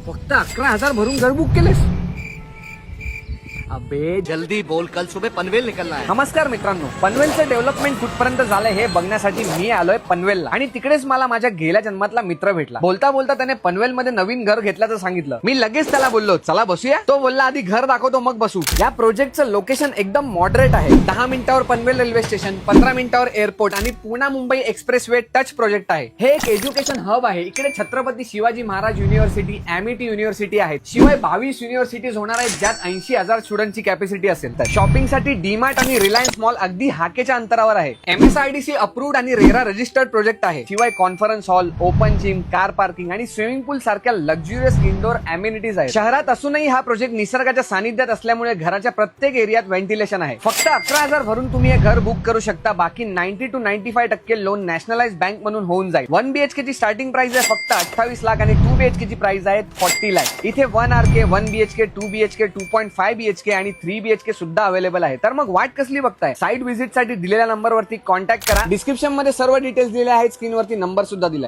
फक्त 11,000 भरून घर बुक केलेस? अबे जल्दी बोल, कल सुबह पनवेल निकलना है. नमस्कार मित्रांनो, पनवेलचं डेव्हलपमेंट कुठपर्यंत झालंय हे बघण्यासाठी मी आलोय पनवेलला आणि तिकडेच मला माझ्या गेल्या जन्मातला मित्र भेटला. बोलता बोलता त्याने पनवेलमध्ये नवीन घर घेतल्याचं सांगितलं. मी लगेच त्याला बोललो चला बसूया. तो बोलला आधी घर दाखवतो मग बसू. या प्रोजेक्टचं लोकेशन एकदम मॉडरेट आहे. 10 मिनिटावर पनवेल रेल्वे स्टेशन, 15 मिनिटावर एअरपोर्ट आणि Pune Mumbai express way touch project आहे. हे एक एज्युकेशन हब आहे. इकडे Chhatrapati Shivaji Maharaj university, MET university आहेत. शिवाय 22 युनिव्हर्सिटीज होणार आहेत ज्यात 80,000 स्टुडंटची कॅपॅसिटी असेल. तर शॉपिंग साठी डीमार्ट आणि रिलायन्स मॉल अगदी हाकेच्या अंतरावर आहे. MSIDC अप्रूव्ड आणि रेरा रजिस्टर्ड प्रोजेक्ट आहे. शिवाय conference hall, open gym, car parking आणि स्विमिंग पूल सारख्या लक्झुरियस इंडोर अम्युनिटीज आहेत. शहरात असूनही हा प्रोजेक्ट निसर्गाच्या सानिध्यात असल्यामुळे घराच्या प्रत्येक एरियात व्हेंटिलेशन आहे. फक्त 11,000 भरून तुम्ही हे घर बुक करू शकता. बाकी 90 to 95% लोन नॅशनलाइज बँक म्हणून होऊन जाईल. 1 BHK ची स्टार्टिंग प्राइस आहे फक्त 28 लाख आणि 2 BHK ची प्राइस आहे 40 लाख. इथे 1 RK, 1 BHK, 2 BHK, 2.5 BHK आणि 3 BHK सुद्धा अवेलेबल आहे. तर मग वाट कसली बघताय? साईट व्हिजिट साठी दिलेल्या नंबरवरती कॉन्टॅक्ट करा. डिस्क्रिप्शन मध्ये सर्व डिटेल्स दिले आहेत. स्क्रीनवरती नंबर सुद्धा दिलाय.